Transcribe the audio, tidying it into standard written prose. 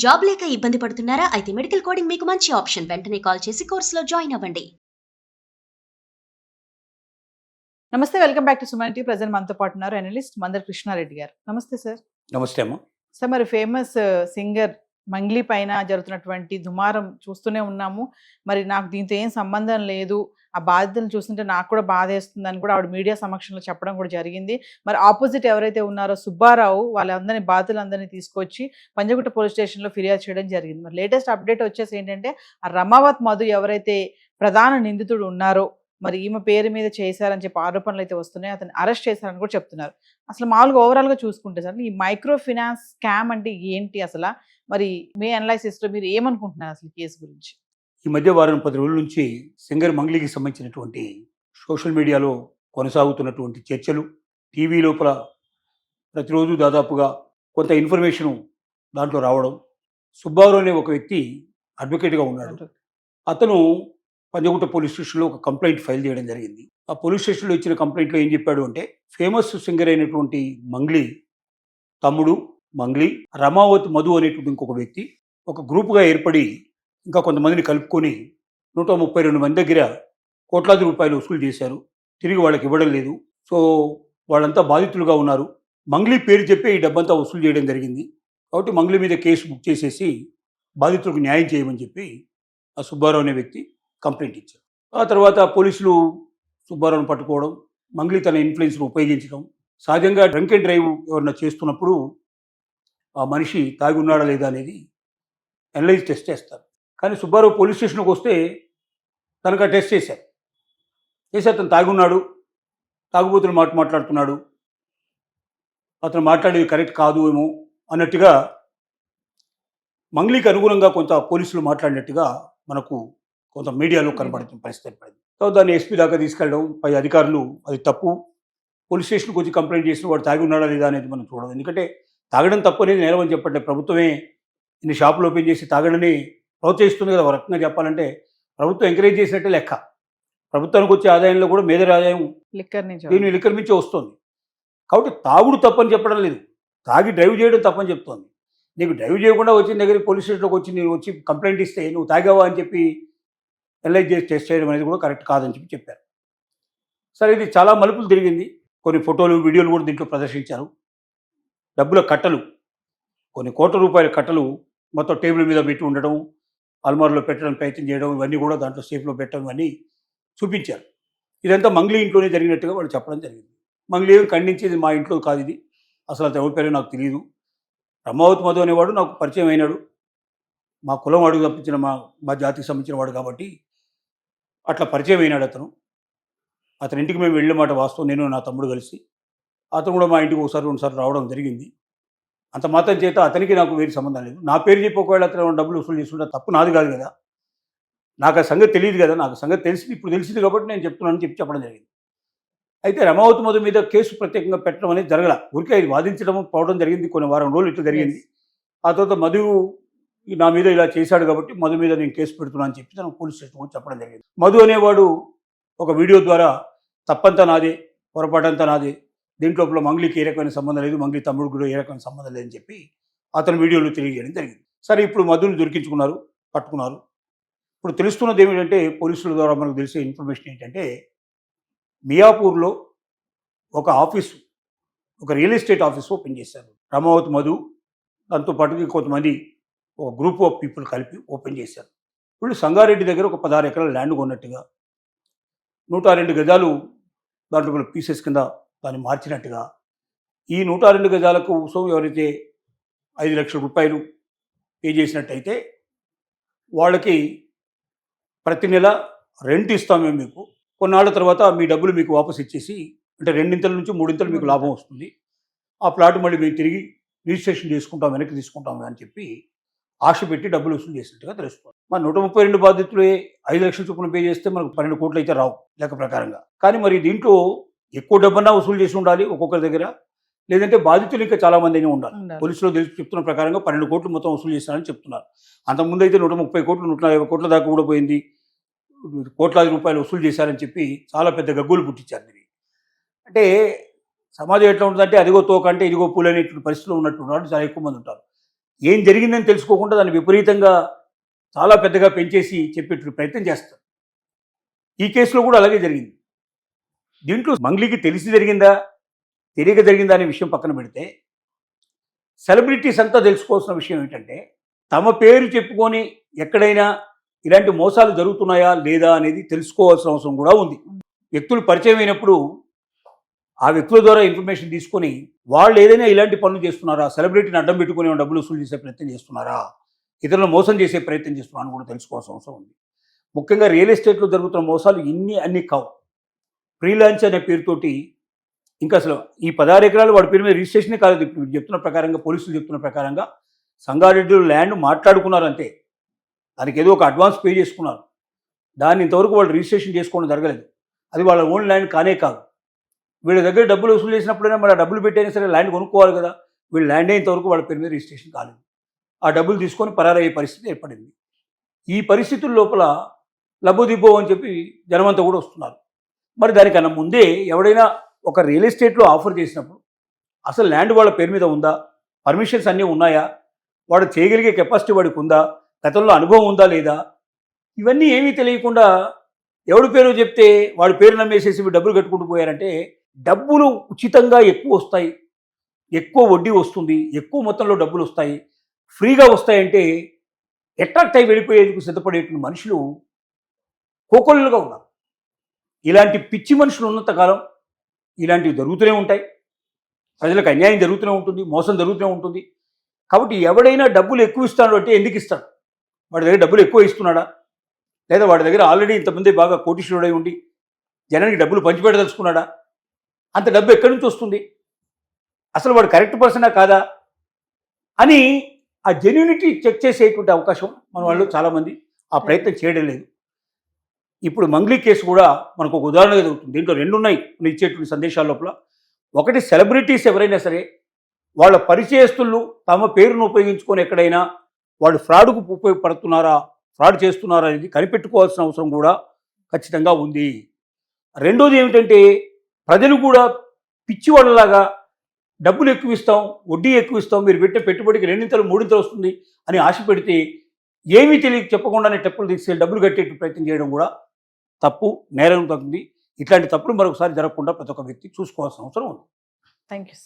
Job లేక ఇబ్బంది పడుతున్నారా? అయితే మెడికల్ కోడింగ్ మీకు మంచి ఆప్షన్. వెంటనే కాల్ చేసి కోర్సులో జాయిన్ అవ్వండి. నమస్తే, welcome back to Suman TV. Present మనతో పాటు ఉన్నారు అనలిస్ట్ మందర్ కృష్ణారెడ్డి గారు. నమస్తే సార్. నమస్తే అమ్మ. సార్, మరి ఫేమస్ సింగర్ మంగ్లీ పైన జరుగుతున్నటువంటి దుమారం చూస్తూనే ఉన్నాము. మరి నాకు దీంతో ఏం సంబంధం లేదు, ఆ బాధితులను చూస్తుంటే నాకు కూడా బాధేస్తుందని కూడా ఆవిడ మీడియా సమక్షంలో చెప్పడం కూడా జరిగింది. మరి ఆపోజిట్ ఎవరైతే ఉన్నారో సుబ్బారావు, వాళ్ళందరినీ బాధితులందరినీ తీసుకొచ్చి పంజగుట్ట పోలీస్ స్టేషన్లో ఫిర్యాదు చేయడం జరిగింది. మరి లేటెస్ట్ అప్డేట్ వచ్చేసి ఏంటంటే, ఆ రమావత్ మధు ఎవరైతే ప్రధాన నిందితుడు ఉన్నారో, మరి ఈమె పేరు మీద చేశారని చెప్పి ఆరోపణలు అయితే వస్తున్నాయి. అతన్ని అరెస్ట్ చేశారని కూడా చెప్తున్నారు. అసలు మామూలుగా ఓవరాల్గా చూసుకుంటే సార్, ఈ మైక్రో ఫినాన్స్ స్కామ్ అంటే ఏంటి అసలు? మరి మీ అనలైసిస్లో మీరు ఏమనుకుంటున్నారు అసలు కేసు గురించి? ఈ మధ్య వారం 10 రోజుల నుంచి సింగర్ మంగ్లీకి సంబంధించినటువంటి సోషల్ మీడియాలో కొనసాగుతున్నటువంటి చర్చలు, టీవీ లోపల ప్రతిరోజు దాదాపుగా కొంత ఇన్ఫర్మేషను దాంట్లో రావడం. సుబ్బారావు అనే ఒక వ్యక్తి అడ్వకేట్గా ఉన్నాడు. అతను పంజగుట్ట పోలీస్ స్టేషన్లో ఒక కంప్లైంట్ ఫైల్ చేయడం జరిగింది. ఆ పోలీస్ స్టేషన్లో ఇచ్చిన కంప్లైంట్లో ఏం చెప్పాడు అంటే, ఫేమస్ సింగర్ అయినటువంటి మంగ్లీ తమ్ముడు మంగ్లీ, రమావత్ మధు అనేటువంటి ఇంకొక వ్యక్తి ఒక గ్రూపుగా ఏర్పడి ఇంకా కొంతమందిని కలుపుకొని 132 మంది దగ్గర కోట్లాది రూపాయలు వసూలు చేశారు. తిరిగి వాళ్ళకి ఇవ్వడం లేదు. సో వాళ్ళంతా బాధితులుగా ఉన్నారు. మంగ్లీ పేరు చెప్పి ఈ డబ్బంతా వసూలు చేయడం జరిగింది. కాబట్టి మంగ్లీ మీద కేసు బుక్ చేసేసి బాధితులకు న్యాయం చేయమని చెప్పి ఆ సుబ్బారావు అనే వ్యక్తి కంప్లైంట్ ఇచ్చారు. ఆ తర్వాత పోలీసులు సుబ్బారావును పట్టుకోవడం, మంగ్లీ తన ఇన్ఫ్లుయెన్స్ను ఉపయోగించడం. సహజంగా డ్రంక్ అండ్ డ్రైవ్ ఎవరన్నా చేస్తున్నప్పుడు ఆ మనిషి తాగి ఉన్నాడా లేదా అనేది అనలైజ్ టెస్ట్ చేస్తారు. కానీ సుబ్బారావు పోలీస్ స్టేషన్కి వస్తే తనకు ఆ టెస్ట్ చేశారు. అతను తాగి ఉన్నాడు, తాగుబోతులు మాట్లాడుతున్నాడు, అతను మాట్లాడేది కరెక్ట్ కాదు ఏమో అన్నట్టుగా మంగ్లీకి అనుగుణంగా కొంత పోలీసులు మాట్లాడినట్టుగా మనకు కొంత మీడియాలో కనబడుతున్న పరిస్థితి ఏర్పడింది. సో దాన్ని ఎస్పీ దాకా తీసుకెళ్ళడం, పై అధికారులు అది తప్పు, పోలీస్ స్టేషన్కి వచ్చి కంప్లైంట్ చేసిన వాడు తాగి ఉన్నాడా లేదా అనేది మనం చూడడం. ఎందుకంటే తాగడం తప్పు అనేది నేరం అని చెప్పట్లేదు. ప్రభుత్వమే ఇన్ని షాపులు ఓపెన్ చేసి తాగడని ప్రోత్సహిస్తుంది కదా. ఒక రకంగా చెప్పాలంటే ప్రభుత్వం ఎంకరేజ్ చేసినట్టే లెక్క. ప్రభుత్వానికి వచ్చే ఆదాయంలో కూడా మేజర్ ఆదాయం దీన్ని లిక్కర్ నుంచి వస్తుంది. కాబట్టి తాగుడు తప్పని చెప్పడం లేదు, తాగి డ్రైవ్ చేయడం తప్పని చెప్తోంది. నీకు డ్రైవ్ చేయకుండా వచ్చిన దగ్గర పోలీస్ స్టేషన్లోకి వచ్చి నేను వచ్చి కంప్లైంట్ ఇస్తే నువ్వు తాగావా అని చెప్పి అనలైజ్ చేసి టెస్ట్ చేయడం అనేది కూడా కరెక్ట్ కాదని చెప్పారు. సరే, ఇది చాలా మలుపులు తిరిగింది. కొన్ని ఫోటోలు, వీడియోలు కూడా దీంట్లో ప్రదర్శించారు. డబ్బుల కట్టలు, కొన్ని కోట్ల రూపాయల కట్టలు మొత్తం టేబుల్ మీద పెట్టి ఉండడం, అల్మార్లో పెట్టడానికి ప్రయత్నం చేయడం, ఇవన్నీ కూడా దాంట్లో సేఫ్లో పెట్టడం, ఇవన్నీ చూపించారు. ఇదంతా మంగ్లీ ఇంట్లోనే జరిగినట్టుగా వాళ్ళు చెప్పడం జరిగింది. మంగ్లీ ఖండించేది మా ఇంట్లో కాదు, ఇది అసలు అతను ఎవరి పేరు నాకు తెలియదు. రమావత్ మధు అనేవాడు నాకు పరిచయం అయినాడు, మా కులం అడుగు తప్పించిన మా జాతికి సంబంధించిన వాడు కాబట్టి అట్లా పరిచయం అయినాడు అతను. అతని ఇంటికి మేము వెళ్ళే మాట వాస్తవం, నేను నా తమ్ముడు కలిసి. అతను కూడా మా ఇంటికి ఒకసారి 2 సార్లు రావడం జరిగింది. అంత మాత్రం చేత అతనికి నాకు వేరే సంబంధం లేదు. నా పేరు చెప్పి ఒకవేళ అతను డబ్బులు వసూలు చేసుకుంటే తప్పు నాది కాదు కదా. నాకు ఆ సంగతి తెలియదు కదా. నాకు సంగతి తెలిసింది, ఇప్పుడు తెలిసింది కాబట్టి నేను చెప్తున్నానని చెప్పడం జరిగింది. అయితే రమావత్ మధు మీద కేసు ప్రత్యేకంగా పెట్టడం అనేది జరగల. ఊరికే ఇది వాదించడం పోవడం జరిగింది. కొన్ని వారం రోజులు ఇట్లా జరిగింది. ఆ తర్వాత మధు నా మీద ఇలా చేశాడు కాబట్టి మధు మీద నేను కేసు పెడుతున్నాను అని చెప్పి తను పోలీస్ స్టేషన్ చెప్పడం జరిగింది. మధు అనేవాడు ఒక వీడియో ద్వారా తప్పంతా నాదే, పొరపాటంతా నాదే, దీంట్లో మంగ్లీకి ఏ రకమైన సంబంధం లేదు, మంగ్లీ తమ్ముడు కూడా ఏ రకమైన సంబంధం లేదని చెప్పి అతని వీడియోలో తెలియజేయడం జరిగింది. సరే, ఇప్పుడు మధుని దొరికించుకున్నారు, పట్టుకున్నారు. ఇప్పుడు తెలుస్తున్నది ఏమిటంటే, పోలీసుల ద్వారా మనకు తెలిసే ఇన్ఫర్మేషన్ ఏంటంటే, మియాపూర్లో ఒక ఆఫీసు, ఒక రియల్ ఎస్టేట్ ఆఫీస్ ఓపెన్ చేశారు రమావత్ మధు. దాంతోపాటు కొంతమంది ఒక గ్రూప్ ఆఫ్ పీపుల్ కలిపి ఓపెన్ చేశారు. వీళ్ళు సంగారెడ్డి దగ్గర ఒక 16 ఎకరాల ల్యాండ్ కొన్నట్టుగా, 102 గజాలు దాంట్లో పీసెస్ కింద దాన్ని మార్చినట్టుగా, ఈ 102 గజాల కోసం ఎవరైతే 5 లక్షల రూపాయలు పే చేసినట్టయితే వాళ్ళకి ప్రతి నెల రెంట్ ఇస్తాం మేము, మీకు కొన్నాళ్ళ తర్వాత మీ డబ్బులు మీకు వాపస్ ఇచ్చేసి, అంటే 2 నుంచి 3 మీకు లాభం వస్తుంది, ఆ ప్లాట్ మళ్ళీ మేము తిరిగి రిజిస్ట్రేషన్ చేసుకుంటాం, వెనక్కి తీసుకుంటాం అని చెప్పి ఆశ పెట్టి డబ్బులు వసూలు చేసినట్టుగా తెలుస్తుంది. మన 132 బాధితులే 5 లక్షల చొప్పున పే చేస్తే మనకు 12 కోట్లు అయితే రావు లెక్క ప్రకారంగా. కానీ మరి దీంట్లో ఎక్కువ డబ్బన్నా వసూలు చేసి ఉండాలి ఒక్కొక్కరి దగ్గర, లేదంటే బాధితులు ఇంకా చాలా మంది అయినా ఉండాలి. పోలీసులు చెప్తున్న ప్రకారంగా 12 కోట్లు మొత్తం వసూలు చేస్తారని చెప్తున్నారు. అంతకుముందు అయితే 130 కోట్లు 140 కోట్ల దాకా కూడా పోయింది, కోట్లాది రూపాయలు వసూలు చేశారని చెప్పి చాలా పెద్ద గగ్గులు పుట్టించారు. అంటే సమాజం ఎట్లా ఉంటుందంటే, అదిగో తోక అంటే ఇదిగో పూలు అనేటువంటి పరిస్థితిలో ఉన్నటువంటి వాళ్ళు చాలా ఎక్కువ మంది ఉంటారు. ఏం జరిగిందని తెలుసుకోకుండా దాన్ని విపరీతంగా చాలా పెద్దగా పెంచేసి చెప్పేట ప్రయత్నం చేస్తారు. ఈ కేసులో కూడా అలాగే జరిగింది. దీంట్లో మంగ్లీకి తెలిసి జరిగిందా తెలియక జరిగిందా అనే విషయం పక్కన పెడితే, సెలబ్రిటీస్ అంతా తెలుసుకోవాల్సిన విషయం ఏంటంటే, తమ పేరు చెప్పుకొని ఎక్కడైనా ఇలాంటి మోసాలు జరుగుతున్నాయా లేదా అనేది తెలుసుకోవాల్సిన అవసరం కూడా ఉంది. వ్యక్తులు పరిచయం అయినప్పుడు ఆ వ్యక్తుల ద్వారా ఇన్ఫర్మేషన్ తీసుకొని వాళ్ళు ఏదైనా ఇలాంటి పనులు చేస్తున్నారా, సెలబ్రిటీని అడ్డం పెట్టుకుని డబ్బులు వసూలు చేసే ప్రయత్నం చేస్తున్నారా, ఇతరులను మోసం చేసే ప్రయత్నం చేస్తున్నారా అని కూడా తెలుసుకోవాల్సిన అవసరం ఉంది. ముఖ్యంగా రియల్ ఎస్టేట్లో జరుగుతున్న మోసాలు అన్ని కావు. ఫ్రీలాన్స్ అనే పేరుతోటి ఇంకా అసలు ఈ 16 ఎకరాలు వాడి పేరు మీద రిజిస్ట్రేషనే కాలేదు. ఇప్పుడు చెప్తున్న ప్రకారంగా, పోలీసులు చెప్తున్న ప్రకారంగా సంగారెడ్డిలో ల్యాండ్ మాట్లాడుకున్నారు అంతే. దానికి ఏదో ఒక అడ్వాన్స్ పే చేసుకున్నారు. దాన్ని ఇంతవరకు వాళ్ళు రిజిస్ట్రేషన్ చేసుకోవడం జరగలేదు. అది వాళ్ళ ఓన్ ల్యాండ్ కానే కాదు. వీళ్ళ దగ్గర డబ్బులు వసూలు చేసినప్పుడైనా మరి ఆ డబ్బులు పెట్టైనా సరే ల్యాండ్ కొనుక్కోవాలి కదా. వీళ్ళు ల్యాండ్ అయినంతవరకు వాళ్ళ పేరు మీద రిజిస్ట్రేషన్ కాలేదు. ఆ డబ్బులు తీసుకొని పరారయ్యే పరిస్థితి ఏర్పడింది. ఈ పరిస్థితుల లోపల లబ్బోదిబ్బో అని చెప్పి జనమంతా కూడా వస్తున్నారు. మరి దానికన్నా ముందే ఎవడైనా ఒక రియల్ ఎస్టేట్లో ఆఫర్ చేసినప్పుడు అసలు ల్యాండ్ వాళ్ళ పేరు మీద ఉందా, పర్మిషన్స్ అన్నీ ఉన్నాయా, వాడు చేయగలిగే కెపాసిటీ వాడికి ఉందా, గతంలో అనుభవం ఉందా లేదా, ఇవన్నీ ఏమీ తెలియకుండా ఎవడి పేరు చెప్తే వాడి పేరు నమ్మేసేసి డబ్బులు కట్టుకుంటూ పోయారంటే, డబ్బులు ఉచితంగా ఎక్కువ వస్తాయి, ఎక్కువ వడ్డీ వస్తుంది, ఎక్కువ మొత్తంలో డబ్బులు వస్తాయి, ఫ్రీగా వస్తాయంటే అట్రాక్ట్ అయి వెళ్ళిపోయేందుకు సిద్ధపడేటువంటి మనుషులు కోకొల్లుగా ఉన్నారు. ఇలాంటి పిచ్చి మనుషులు ఉన్నంతకాలం ఇలాంటివి జరుగుతూనే ఉంటాయి. ప్రజలకు అన్యాయం జరుగుతూనే ఉంటుంది, మోసం జరుగుతూనే ఉంటుంది. కాబట్టి ఎవడైనా డబ్బులు ఎక్కువ ఇస్తాడు అంటే ఎందుకు ఇస్తాడు? వాడి దగ్గర డబ్బులు ఎక్కువ ఇస్తున్నాడా, లేదా వాడి దగ్గర ఆల్రెడీ ఇంతమంది బాగా కోటీశ్వరుడై ఉండి జనానికి డబ్బులు పంచిపెట్టదలుచుకున్నాడా? అంత డబ్బు ఎక్కడి నుంచి వస్తుంది? అసలు వాడు కరెక్ట్ పర్సనా కాదా అని ఆ జెన్యూనిటీ చెక్ చేసేటువంటి అవకాశం మన వాళ్ళు చాలామంది ఆ ప్రయత్నం చేయడం లేదు. ఇప్పుడు మంగ్లీ కేసు కూడా మనకు ఒక ఉదాహరణగా జరుగుతుంది. దీంట్లో 2 ఉన్నాయి మనం ఇచ్చేటువంటి సందేశాల లోపల. ఒకటి, సెలబ్రిటీస్ ఎవరైనా సరే వాళ్ళ పరిచయస్తులు తమ పేరును ఉపయోగించుకొని ఎక్కడైనా వాళ్ళు ఫ్రాడ్కు ఉపయోగపడుతున్నారా, ఫ్రాడ్ చేస్తున్నారా అనేది కనిపెట్టుకోవాల్సిన అవసరం కూడా ఖచ్చితంగా ఉంది. రెండోది ఏమిటంటే, ప్రజలు కూడా పిచ్చివాళ్ళలాగా డబ్బులు ఎక్కువ ఇస్తాం, వడ్డీ ఎక్కువ ఇస్తాం, మీరు పెట్టే పెట్టుబడికి 2 3 వస్తుంది అని ఆశ పెడితే ఏమీ తెలియక చెప్పకుండానే టెప్పులు తీసుకెళ్ళి డబ్బులు కట్టే ప్రయత్నం చేయడం కూడా తప్పు, నేరం తగ్గింది. ఇట్లాంటి తప్పులు మరొకసారి జరగకుండా ప్రతి ఒక్క వ్యక్తి చూసుకోవాల్సిన అవసరం ఉంది. Thank you.